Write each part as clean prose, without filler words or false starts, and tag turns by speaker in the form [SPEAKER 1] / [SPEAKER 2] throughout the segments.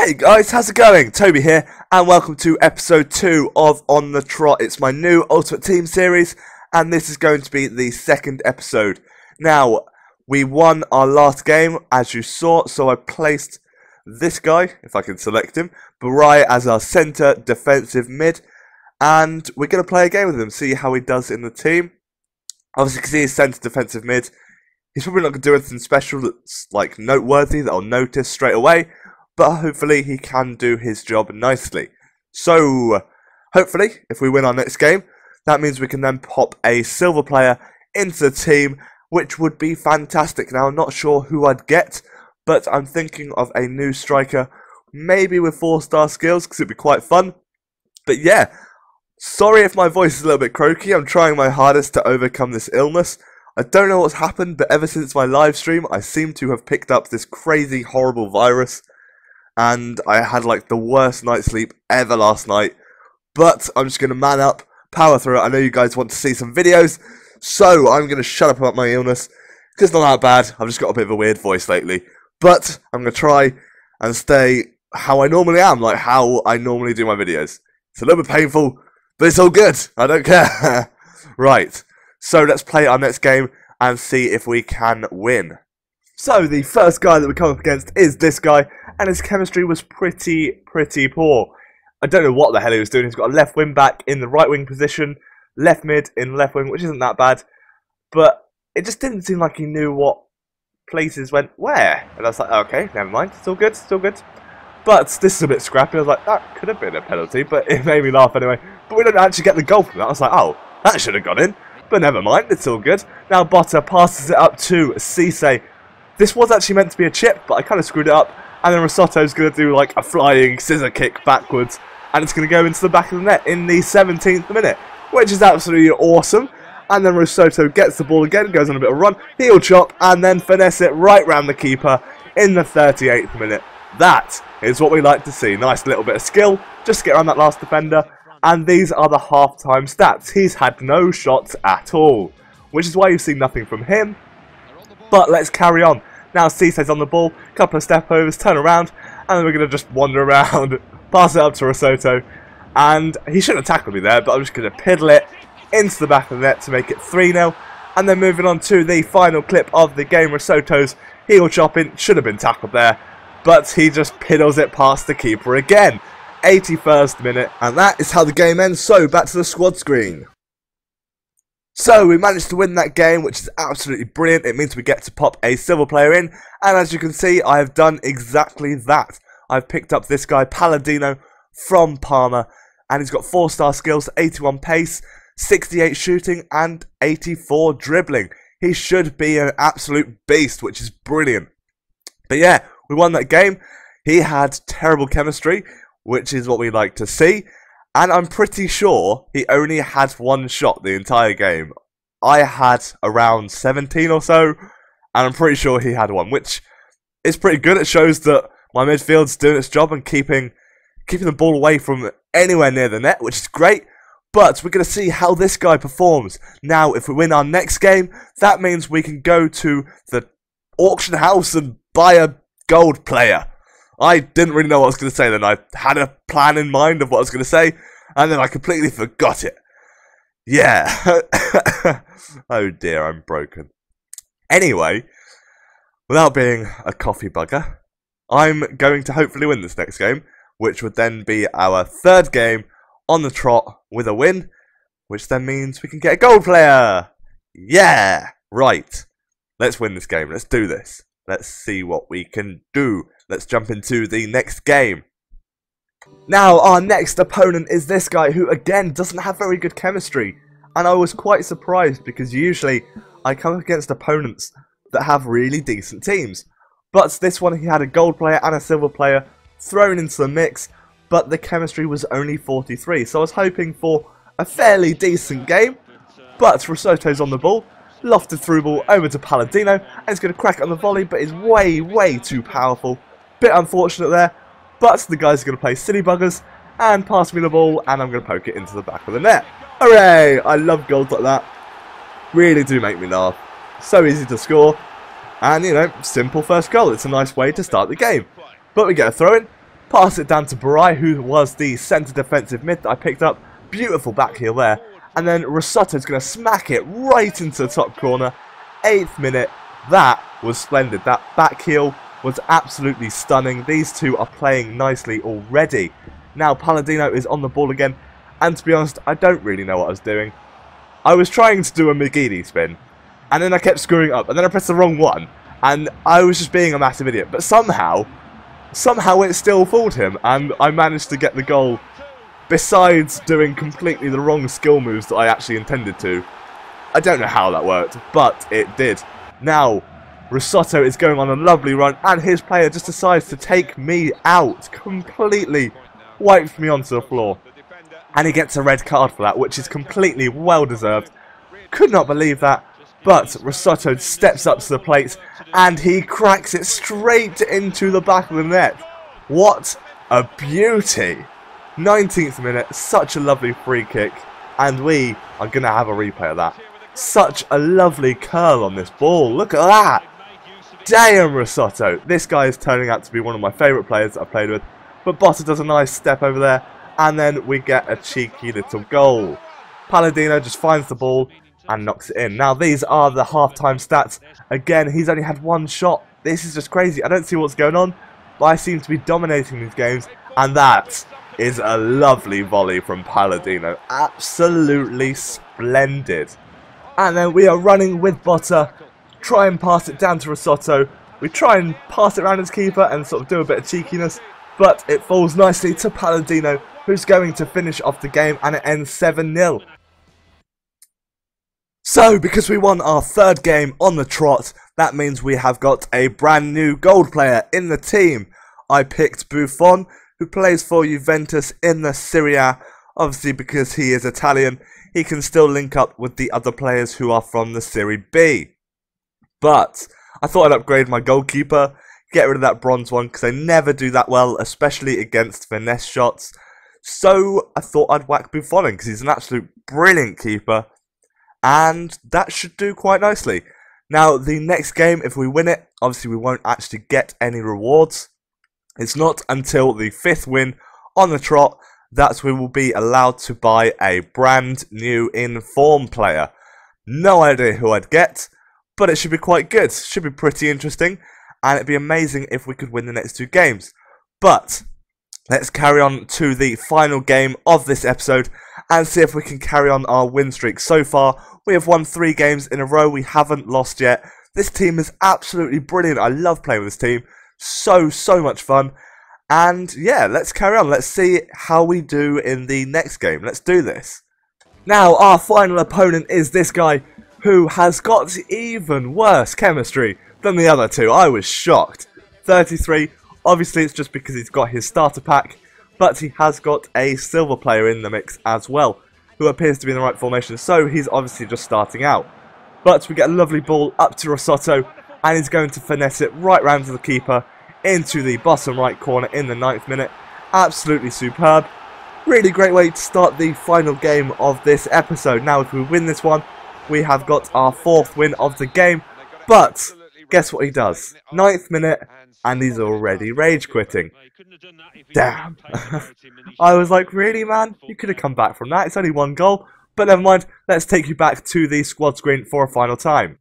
[SPEAKER 1] Hey guys, how's it going? Toby here, and welcome to episode 2 of On the Trot. It's my new Ultimate Team series, and this is going to be the second episode. Now, we won our last game, as you saw, so I placed this guy, if I can select him, Barai as our centre defensive mid, and we're going to play a game with him, see how he does in the team. Obviously, because he's centre defensive mid, he's probably not going to do anything special that's like noteworthy that I'll notice straight away, but hopefully he can do his job nicely. So, hopefully, if we win our next game, that means we can then pop a silver player into the team, which would be fantastic. Now, I'm not sure who I'd get, but I'm thinking of a new striker, maybe with 4-star skills, because it'd be quite fun. But yeah, sorry if my voice is a little bit croaky. I'm trying my hardest to overcome this illness. I don't know what's happened, but ever since my live stream, I seem to have picked up this crazy, horrible virus. And I had like the worst night's sleep ever last night. But I'm just going to man up, power through it. I know you guys want to see some videos, so I'm going to shut up about my illness. Because it's not that bad. I've just got a bit of a weird voice lately. But I'm going to try and stay how I normally am, like how I normally do my videos. It's a little bit painful, but it's all good. I don't care. Right, so let's play our next game and see if we can win. So the first guy that we come up against is this guy, and his chemistry was pretty poor. I don't know what the hell he was doing. He's got a left wing back in the right wing position, left mid in left wing, which isn't that bad, but it just didn't seem like he knew what places went where. And I was like, okay, never mind, it's all good, it's all good. But this is a bit scrappy. I was like, that could have been a penalty, but it made me laugh anyway. But we didn't actually get the goal from that. I was like, oh, that should have gone in, but never mind, it's all good. Now Botta passes it up to Cisse. This was actually meant to be a chip, but I kind of screwed it up. And then Risotto's going to do like a flying scissor kick backwards. And it's going to go into the back of the net in the 17th minute, which is absolutely awesome. And then Risotto gets the ball again, goes on a bit of a run, heel chop, and then finesse it right round the keeper in the 38th minute. That is what we like to see. Nice little bit of skill, just to get around that last defender. And these are the half-time stats. He's had no shots at all, which is why you've seen nothing from him. But let's carry on. Now Cisse's on the ball, couple of step overs, turn around, and then we're going to just wander around, pass it up to Risotto. And he shouldn't have tackled me there, but I'm just going to piddle it into the back of the net to make it 3-0. And then moving on to the final clip of the game, Risotto's heel chopping, should have been tackled there, but he just piddles it past the keeper again. 81st minute, and that is how the game ends. So back to the squad screen. So we managed to win that game, which is absolutely brilliant. It means we get to pop a silver player in, and as you can see, I have done exactly that. I've picked up this guy, Palladino, from Parma, and he's got 4-star skills, 81 pace, 68 shooting, and 84 dribbling. He should be an absolute beast, which is brilliant. But yeah, we won that game. He had terrible chemistry, which is what we like to see. And I'm pretty sure he only had one shot the entire game. I had around 17 or so, and I'm pretty sure he had one, which is pretty good. It shows that my midfield's doing its job and keeping the ball away from anywhere near the net, which is great. But we're going to see how this guy performs. Now, if we win our next game, that means we can go to the auction house and buy a gold player. I didn't really know what I was going to say then. I had a plan in mind of what I was going to say, and then I completely forgot it. Yeah. Oh dear, I'm broken. Anyway, without being a coffee bugger, I'm going to hopefully win this next game, which would then be our third game on the trot with a win, which then means we can get a gold player. Yeah. Right. Let's win this game. Let's do this. Let's see what we can do. Let's jump into the next game. Now, our next opponent is this guy who, again, doesn't have very good chemistry. And I was quite surprised because usually I come up against opponents that have really decent teams. But this one, he had a gold player and a silver player thrown into the mix, but the chemistry was only 43. So I was hoping for a fairly decent game. But Risotto's on the ball. Lofted through ball over to Palladino, and he's going to crack it on the volley, but is way too powerful. Bit unfortunate there, but the guys are going to play silly buggers and pass me the ball, and I'm going to poke it into the back of the net. Hooray! I love goals like that. Really do make me laugh. So easy to score, and you know, simple first goal. It's a nice way to start the game. But we get a throw in, Pass it down to Barai, who was the centre defensive mid that I picked up. Beautiful back heel there. And then Risotto's going to smack it right into the top corner. 8th minute. That was splendid. That back heel was absolutely stunning. These two are playing nicely already. Now Palladino is on the ball again. And to be honest, I don't really know what I was doing. I was trying to do a McGeady spin. And then I kept screwing up. And then I pressed the wrong one. And I was just being a massive idiot. But somehow it still fooled him, and I managed to get the goal, besides doing completely the wrong skill moves that I actually intended to. I don't know how that worked, but it did. Now, Risotto is going on a lovely run, and his player just decides to take me out, completely wipes me onto the floor. And he gets a red card for that, which is completely well-deserved. Could not believe that. But Risotto steps up to the plate and he cracks it straight into the back of the net. What a beauty. 19th minute, such a lovely free kick. And we are going to have a replay of that. Such a lovely curl on this ball. Look at that. Damn, Risotto. This guy is turning out to be one of my favourite players that I've played with. But Botta does a nice step over there. And then we get a cheeky little goal. Palladino just finds the ball and knocks it in. Now these are the half-time stats. Again, he's only had one shot. This is just crazy. I don't see what's going on, but I seem to be dominating these games. And that is a lovely volley from Palladino. Absolutely splendid. And then we are running with Botta. Try and pass it down to Risotto. We try and pass it around his keeper and sort of do a bit of cheekiness. But it falls nicely to Palladino, who's going to finish off the game, and it ends 7-0. So, because we won our 3rd game on the trot, that means we have got a brand new gold player in the team. I picked Buffon, who plays for Juventus in the Serie A. Obviously, because he is Italian, he can still link up with the other players who are from the Serie B. But I thought I'd upgrade my goalkeeper, get rid of that bronze one, because they never do that well, especially against finesse shots. So I thought I'd whack Buffon in, because he's an absolute brilliant keeper. And that should do quite nicely. Now, the next game, if we win it, obviously we won't actually get any rewards. It's not until the 5th win on the trot that we will be allowed to buy a brand new inform player. No idea who I'd get, but it should be quite good. Should be pretty interesting, and it'd be amazing if we could win the next 2 games. But let's carry on to the final game of this episode and see if we can carry on our win streak. So far, we have won 3 games in a row. We haven't lost yet. This team is absolutely brilliant. I love playing with this team. So much fun. And yeah, let's carry on. Let's see how we do in the next game. Let's do this. Now, our final opponent is this guy who has got even worse chemistry than the other 2. I was shocked. 33. Obviously, it's just because he's got his starter pack. But he has got a silver player in the mix as well, who appears to be in the right formation, so he's obviously just starting out. But we get a lovely ball up to Risotto, and he's going to finesse it right round to the keeper, into the bottom right corner in the 9th minute. Absolutely superb. Really great way to start the final game of this episode. Now, if we win this one, we have got our 4th win of the game. But guess what he does? 9th minute, and he's already rage quitting. Damn. I was like, really, man? You could have come back from that. It's only 1 goal. But never mind. Let's take you back to the squad screen for a final time.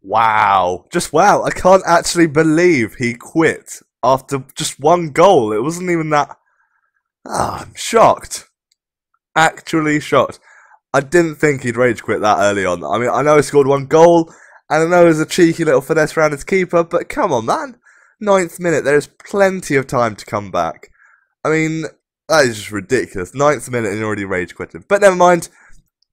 [SPEAKER 1] Wow. Just wow. I can't actually believe he quit after just 1 goal. It wasn't even that. I'm shocked. Actually shocked. I didn't think he'd rage quit that early on. I mean, I know he scored 1 goal, and I know it was a cheeky little finesse around his keeper, but come on, man. 9th minute, there's plenty of time to come back. I mean, that is just ridiculous. 9th minute and already rage quitted. But never mind,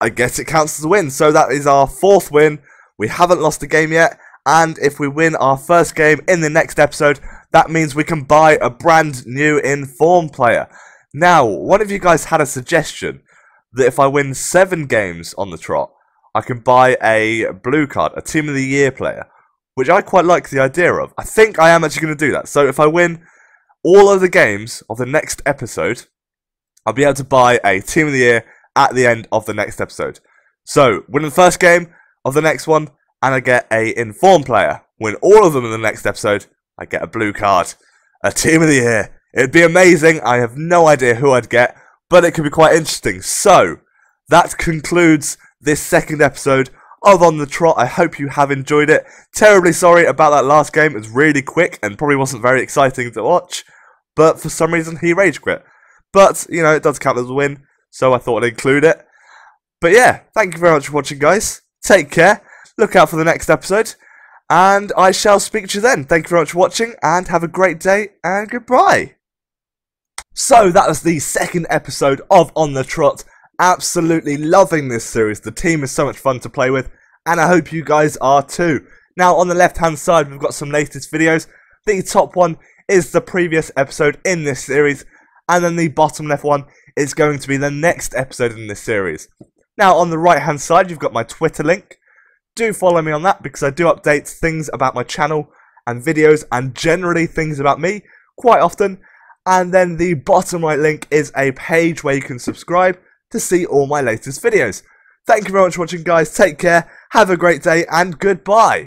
[SPEAKER 1] I guess it counts as a win. So that is our 4th win. We haven't lost a game yet, and if we win our 1st game in the next episode, that means we can buy a brand new inform player. Now, one of you guys had a suggestion that if I win 7 games on the trot, I can buy a blue card, a Team of the Year player, which I quite like the idea of. I think I am actually going to do that. So if I win all of the games of the next episode, I'll be able to buy a Team of the Year at the end of the next episode. So, win the 1st game of the next one, and I get a inform player. Win all of them in the next episode, I get a blue card. A Team of the Year. It'd be amazing. I have no idea who I'd get, but it could be quite interesting. So, that concludes this second episode of On the Trot. I hope you have enjoyed it. Terribly sorry about that last game. It was really quick and probably wasn't very exciting to watch, but for some reason he rage quit. But, you know, it does count as a win, so I thought I'd include it. But yeah, thank you very much for watching, guys. Take care. Look out for the next episode, and I shall speak to you then. Thank you very much for watching, and have a great day, and goodbye. So, that was the second episode of On the Trot. Absolutely loving this series. The team is so much fun to play with, and I hope you guys are too. Now, on the left-hand side, we've got some latest videos. The top one is the previous episode in this series, and then the bottom left one is going to be the next episode in this series. Now, on the right-hand side, you've got my Twitter link. Do follow me on that, because I do update things about my channel and videos, and generally things about me quite often. And then the bottom right link is a page where you can subscribe to see all my latest videos. Thank you very much for watching, guys. Take care, have a great day, and goodbye.